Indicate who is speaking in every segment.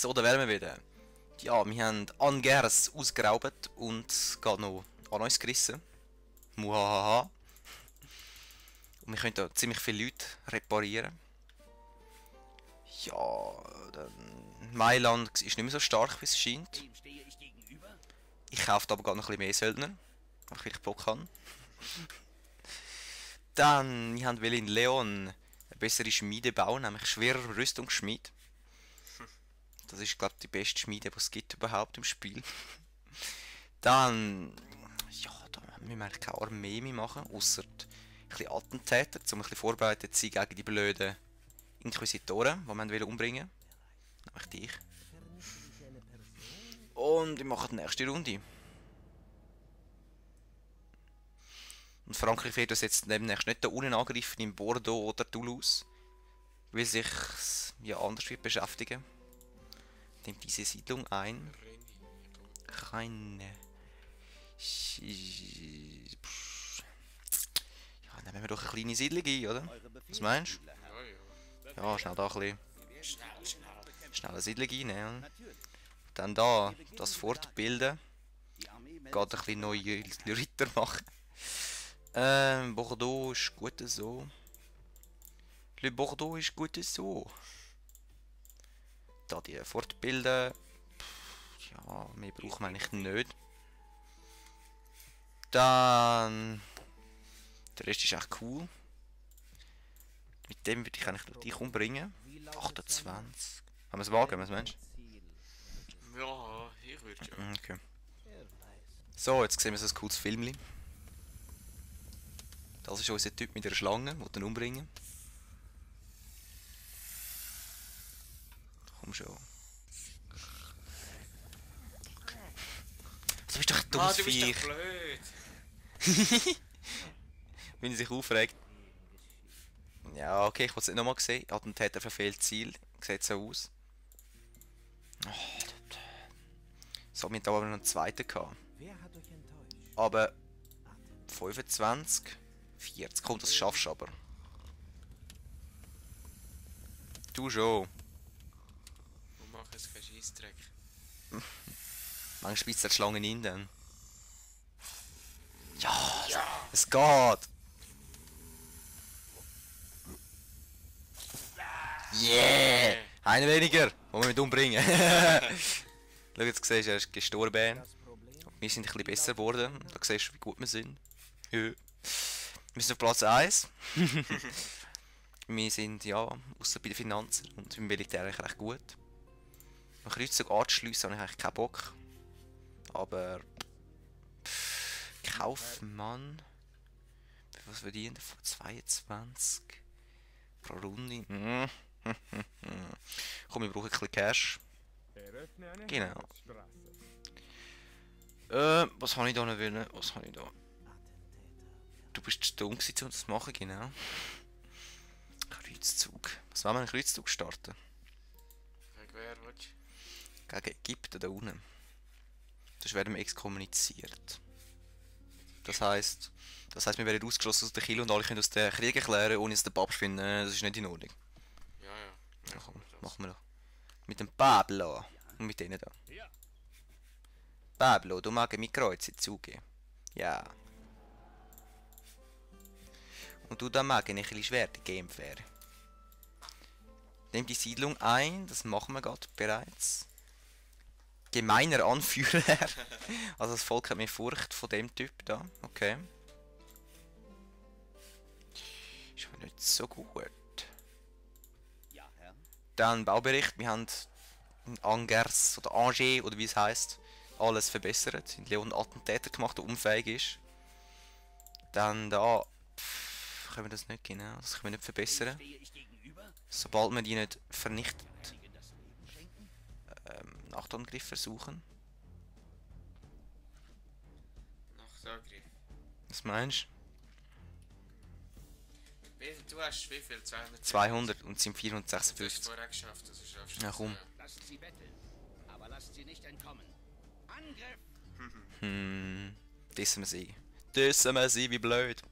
Speaker 1: So, da wären wir wieder. Ja, wir haben Angers ausgeraubt und gerade noch an uns gerissen. Muhahaha. Und wir können da ziemlich viele Leute reparieren. Ja, dann Mailand ist nicht mehr so stark, wie es scheint. Ich kaufe aber gerade noch ein bisschen mehr Söldner, weil ich wirklich Bock habe. Dann, wir haben in Leon eine bessere Schmiede bauen, nämlich schwerer Rüstungsschmied. Das ist, glaube ich, die beste Schmiede, die es gibt überhaupt im Spiel. Dann, ja, da müssen wir eigentlich keine Armee mehr machen, außer ein bisschen Attentäter, um ein bisschen vorbereitet zu sein gegen die blöden Inquisitoren, die wir umbringen wollen. Nämlich dich. Und wir machen die nächste Runde. Und Frankreich wird uns jetzt demnächst nicht da unten angreifen, in Bordeaux oder Toulouse, weil sich ja anders wird beschäftigen. Nimmt diese Siedlung ein. Keine. Ja, nehmen wir doch eine kleine Siedlung ein, oder? Was meinst du? Ja, schnell da ein bisschen. Schnell eine Siedlung einnehmen. Dann da, das fortbilden. Geht ein bisschen neue Ritter machen. Bordeaux ist gut so. Le Bordeaux ist gut so. Da die fortbilden. Ja, mehr brauchen wir eigentlich nicht. Dann. Der Rest ist echt cool. Mit dem würde ich eigentlich noch dich umbringen. 28. Haben wir es wagen, was meinst
Speaker 2: du? Ja, ich würde schon.
Speaker 1: Okay. So, jetzt sehen wir so ein cooles Filmchen. Das ist unser Typ mit der Schlange, den wir umbringen. Komm schon. Du bist doch ein dummes
Speaker 2: du bist
Speaker 1: Viech.
Speaker 2: doch blöd.
Speaker 1: Wenn er sich aufregt. Ja, okay, ich wollte es nicht nochmal sehen. Attentäter verfehlt Ziel. Sieht so aus. Oh, so, wir hatten aber noch einen zweiten gehabt. Aber 25, 40, komm, das schaffst du aber. Du schon.
Speaker 2: Und mach jetzt keinen Scheissdreck.
Speaker 1: Manchmal spitzt der Schlangen in dann. Ja, es geht! Yeah! Einer weniger, den wir mit umbringen. Schau, jetzt siehst du, er ist gestorben. Wir sind ein bisschen besser geworden. Da siehst du, wie gut wir sind. Ja. Wir sind auf Platz 1. Wir sind, ja, außer bei den Finanzen und im Militär eigentlich recht gut. Einen Kreuzzug anzuschliessen habe ich eigentlich keinen Bock. Aber... Kaufmann... Was verdient er? 22 pro Runde. Komm, wir brauchen ein bisschen Cash. Genau. Was habe ich da noch wollen? Was habe ich da? Du bist zu dumm gewesen, um das zu machen, genau. Kreuzzug. Was wollen wir einen Kreuzzug starten?
Speaker 2: Gegen wer willst
Speaker 1: du? Gegen Ägypten da unten. Das werden wir exkommuniziert. Das heisst, wir werden ausgeschlossen aus der Kirche und alle können aus den Krieg erklären, ohne dass der Papst findet, das ist nicht in Ordnung.
Speaker 2: Ja,
Speaker 1: komm, machen wir doch. Mit dem Pablo und mit denen da. Pablo, du magst mein Kreuz zugeben. Ja. Und du da magst ein bisschen Schwerte kämpfen. Nimm die Siedlung ein, das machen wir gerade bereits. Gemeiner Anführer. Also das Volk hat mehr Furcht von dem Typ da. Okay. Ist aber nicht so gut. Dann Baubericht. Wir haben in Angers oder Angers oder wie es heisst, alles verbessert. In Leon Attentäter gemacht, der unfähig ist. Dann da können wir das nicht genau. Das können wir nicht verbessern. Sobald man die nicht vernichtet. Nachtangriff versuchen.
Speaker 2: Nachtangriff.
Speaker 1: Was meinst
Speaker 2: du? Du hast wie viel? 200?
Speaker 1: 200 und sind 456.
Speaker 2: Du hast es vorher geschafft, also schaffst du.
Speaker 1: Ja, komm.
Speaker 3: Lasst sie betteln, aber lasst sie nicht entkommen. Angriff!
Speaker 1: Dissen wir sie. Dissen wir sie, wie blöd.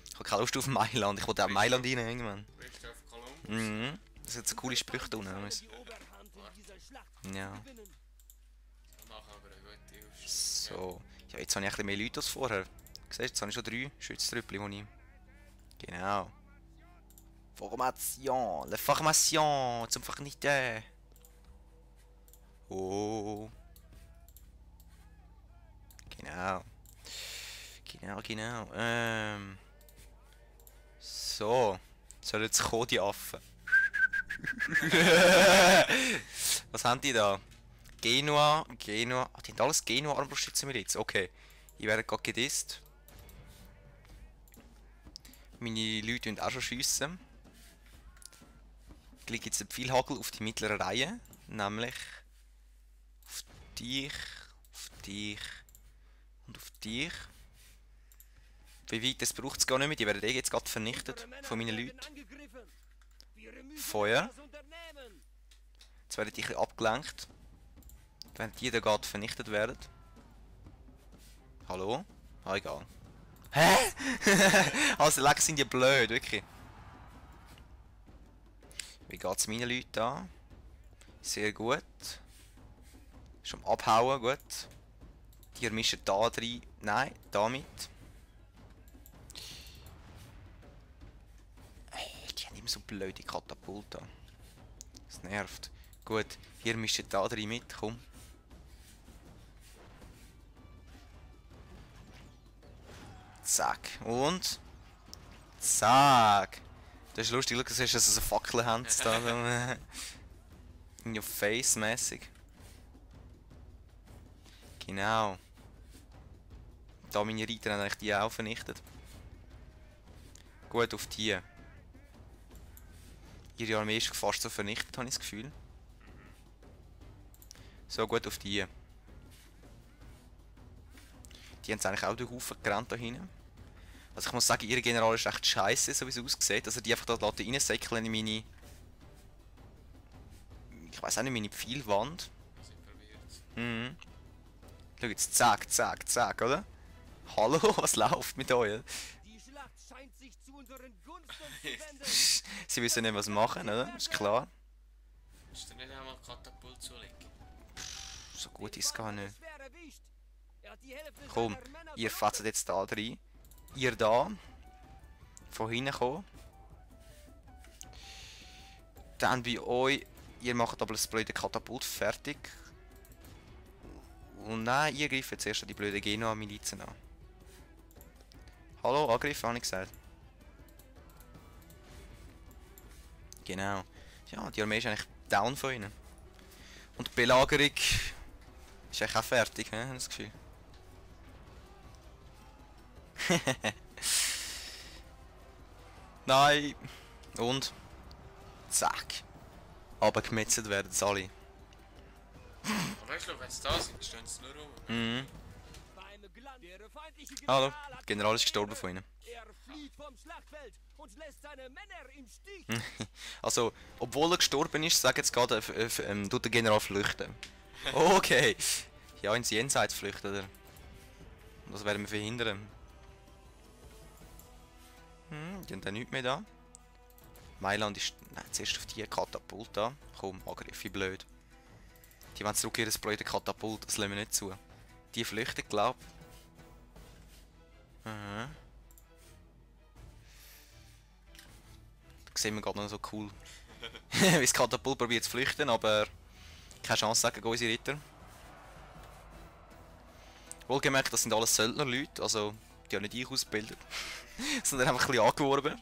Speaker 1: Ich habe keine Lust auf Mailand. Ich wollte auch Mailand rein irgendwann.
Speaker 2: Richtung auf Kolumbus.
Speaker 1: Das sind so coole Sprüche da unten. Ja.
Speaker 2: Machen aber eine gute Aufstellung.
Speaker 1: So. Ja, jetzt habe ich ein bisschen mehr Leute als vorher. Siehst du, jetzt habe ich schon 3 Schütztrüppel, die ich... Genau. Formation. La Formation. Zum Vernichten. Oh. Genau. Genau. So. Soll jetzt kommen, die Affen. Was haben die da? Genua. Ah, die haben alles Genua-Armbrustschützenmiliz. Okay. Ich werde gerade gedisst. Meine Leute müssen auch schon schiessen. Gleich gibt es viel Hagel auf die mittlere Reihe. Nämlich auf dich und auf dich. Wie weit das braucht es gar nicht mehr. Die werden jetzt gerade vernichtet von meinen Leuten. Feuer. Jetzt werden die ein bisschen abgelenkt. Während die da gerade vernichtet werden. Hallo? Ah, egal. Hä? Also, leck sind die blöd, wirklich. Wie geht's meinen Leuten an? Sehr gut. Schon am Abhauen, gut. Die mischen da rein. Nein, damit. Die haben immer so blöde Katapulte. Das nervt. Gut, hier mischen da rein mit, komm. Zack. Und. Zack. Das ist lustig, schau, du siehst, dass es eine Fackel haben da. In your face mäßig. Genau. Da meine Reiter haben eigentlich die auch vernichtet. Gut auf die. Ihre Armee ist fast so vernichtet, habe ich das Gefühl. So, gut auf die. Die haben es eigentlich auch durch den Haufen gerannt da hinten. Also ich muss sagen, ihr General ist echt scheiße, so wie es aussieht. Also die einfach da reinsäckeln in meine... Ich weiß auch nicht, meine Pfeilwand. Mhm. Schau jetzt, zack, oder? Hallo, was läuft mit euch?
Speaker 3: Die Schlacht scheint sich zu unseren Gunsten zu wenden.
Speaker 1: Sie wissen nicht, was machen, oder? Ist klar.
Speaker 2: Musst du nicht einmal Katapult zulegen?
Speaker 1: So gut ist es gar nicht.
Speaker 3: Schwer erwischt. Er hat die Hälfte
Speaker 1: Komm,
Speaker 3: seiner Männer
Speaker 1: ihr
Speaker 3: verloren.
Speaker 1: fetzt jetzt da rein. Ihr da. Von hinten kommen. Dann bei euch. Ihr macht aber das blöde Katapult fertig. Und nein, ihr greift zuerst an die blöden Genua-Milizen an. Hallo, Angriff, habe ich gesagt. Genau. Ja, die Armee ist eigentlich down von ihnen. Und die Belagerung ist eigentlich auch fertig, habe ich das Gefühl. Nein. Und? Zack. Aber gemetzelt werden sie alle.
Speaker 2: Aber weißt du, wenn sie da sind, stehen sie nur rum.
Speaker 1: Mhm.
Speaker 3: Beim Glanz der feindliche
Speaker 1: Hallo.
Speaker 3: General hat
Speaker 1: General ist gestorben von ihnen.
Speaker 3: Er flieht vom Schlachtfeld und lässt seine Männer im Stich.
Speaker 1: Also, obwohl er gestorben ist, sagt jetzt gerade, tut der General flüchten. Okay. Ja, ins Jenseits flüchten, oder? Das werden wir verhindern. Die haben dann nichts mehr da. Mailand ist... Nein, zuerst auf die Katapult da. Komm, Angriff, wie blöd. Die wollen zurück ihr blöde Katapult, das lassen wir nicht zu. Die flüchten, glaub. Da sehen wir gerade noch so cool. Wie das Katapult probiert zu flüchten, aber keine Chance gegen unsere Ritter. Wohlgemerkt, das sind alles Söldnerleute, also die haben nicht ich ausgebildet, sondern einfach ein bisschen angeworben.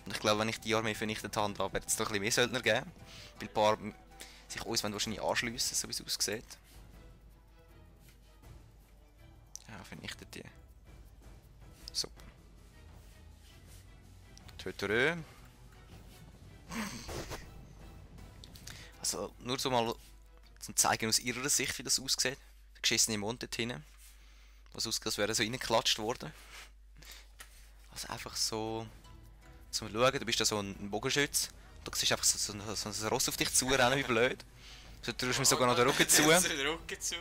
Speaker 1: Und ich glaube, wenn ich die Armee vernichtet habe, da wird es noch ein bisschen mehr Söldner geben. Weil ein paar sich uns wahrscheinlich anschliessen, so wie es aussieht. Ja, vernichtet die. Super. Töterö. Also, nur so mal zum zeigen aus ihrer Sicht, wie das aussieht. Der geschissene Mond dort hinten. Was aussieht, als wäre so reingeklatscht worden. Also einfach so... Zum Schauen, du bist da so ein Bogenschütz. Du siehst einfach so ein Ross auf dich zurennen, wie blöd. So drückst du mir sogar noch den Rücken zu.
Speaker 2: Den Rücken zu.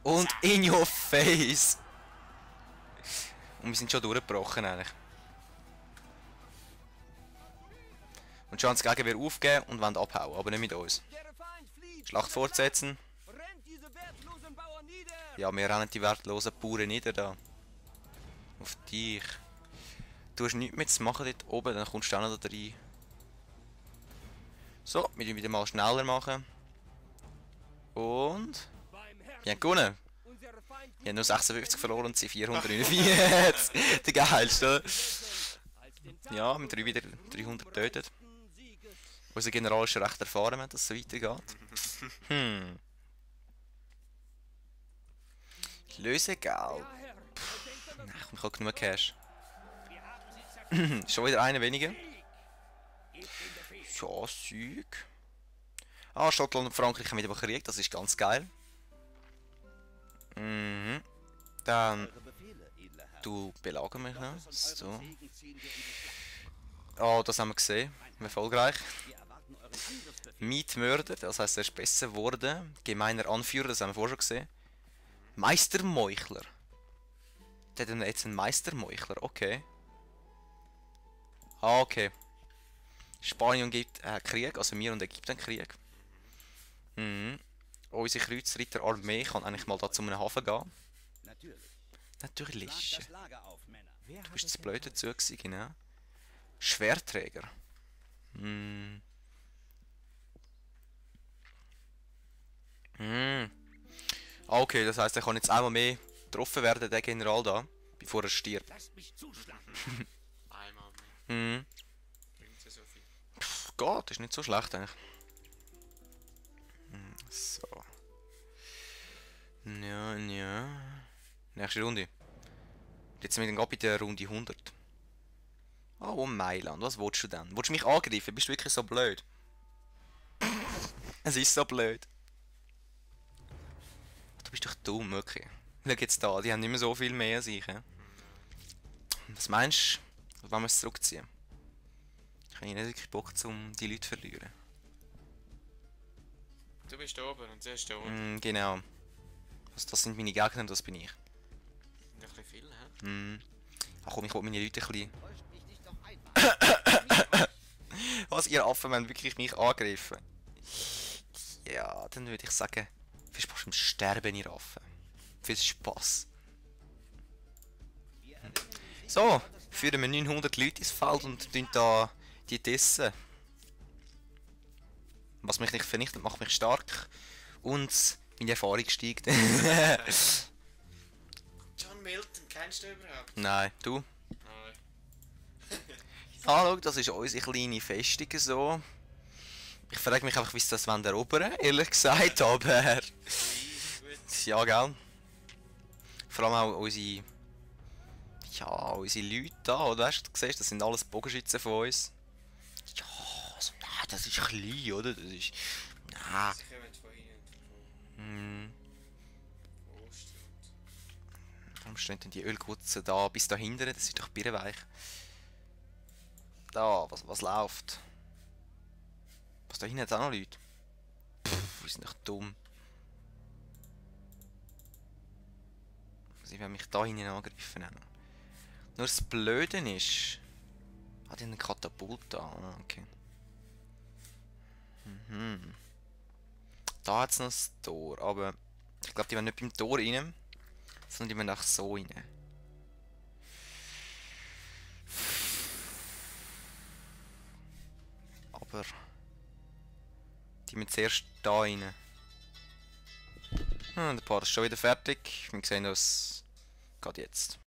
Speaker 1: Und in your face! Und wir sind schon durchgebrochen eigentlich. Und schon haben sie die Gegenwehr aufgegeben und wollen abhauen, aber nicht mit uns.
Speaker 3: Der Feind flieht.
Speaker 1: Schlacht fortsetzen. Ja, wir rennen die wertlosen Bauern nieder da. Auf dich. Du hast nichts mehr zu machen dort oben, dann kommst du auch noch da rein. So, wir müssen wieder mal schneller machen. Und... wir haben gewonnen. Wir haben nur 56 verloren und sie 449. Der geilste. Ja, mit 3 wieder 300 getötet. Unser General ist recht erfahren, wenn das so weitergeht. Lösegeld. Nein, ich habe genug Cash. Schon wieder einer weniger. Ja, Zeug. Ah, Schottland und Frankreich haben wieder Krieg, das ist ganz geil. Dann... du belagern mich noch. So. Oh, das haben wir gesehen. Erfolgreich. Mietmörder, das heisst, er ist besser geworden. Gemeiner Anführer, das haben wir vorher schon gesehen. Meistermeuchler. Der hat jetzt einen Meistermeuchler, okay. Ah, okay. Spanien gibt Krieg, also wir und Ägypten Krieg. Unsere Kreuzritterarmee kann eigentlich mal da zu einem Hafen gehen. Natürlich. Du bist zu blöd dazu gewesen, genau. Schwerträger. Okay, das heisst, er kann jetzt einmal mehr getroffen werden, der General da, bevor er stirbt.
Speaker 2: Einmal mehr. Bringt ja so viel.
Speaker 1: Geht, ist nicht so schlecht eigentlich. So. Ja. Nächste Runde. Jetzt sind wir dann bei der Runde 100. Oh, Mailand, was willst du denn? Willst du mich angreifen? Bist du wirklich so blöd? Es ist so blöd. Du bist doch dumm, okay. Schau jetzt da, die haben nicht mehr so viel mehr als ich. Was meinst du, wenn wir es zurückziehen? Ich habe nicht wirklich Bock, um die Leute zu verlieren.
Speaker 2: Du bist da oben und sie ist da unten.
Speaker 1: Genau. Also das sind meine Gegner und das bin ich.
Speaker 2: Ein bisschen viel, hä?
Speaker 1: Ach komm, ich will meine Leute ein bisschen... Was, ihr Affen wollen wirklich mich angreifen? Ja, dann würde ich sagen... viel Spaß beim Sterben, ihr Affen. Viel Spaß. So, führen wir 900 Leute ins Feld und tun da die Dissen. Was mich nicht vernichtet, macht mich stark. Und meine Erfahrung steigt.
Speaker 2: John Milton, kennst du überhaupt?
Speaker 1: Nein, du?
Speaker 2: Nein.
Speaker 1: Ah, schau, das ist unsere kleine Festung so. Ich frage mich einfach, wie sie das erobern wollen, ehrlich gesagt, aber... ja, gell? Vor allem auch unsere... ja, unsere Leute da, oder? Weißt du, siehst, das sind alles Bogenschützen von uns. Ja, also, nein, das ist klein, oder? Das ist... nein.
Speaker 2: Sie kommen von hinten. Von Osten.
Speaker 1: Warum stehen denn die Ölkutzen da bis da hinten? Das ist doch birrenweich. Da, was läuft? Was, da hinten hat auch noch Leute? Pff, wir sind doch dumm. Sie werden mich da hinten angreifen. Nur das Blöde ist... ah, die haben einen Katapult da. Ah, okay. Da hat es noch das Tor, aber... ich glaube, die werden nicht beim Tor rein, sondern die werden auch so rein. Aber... die müssen zuerst da rein. Der Part ist schon wieder fertig. Wir sehen uns... geht jetzt.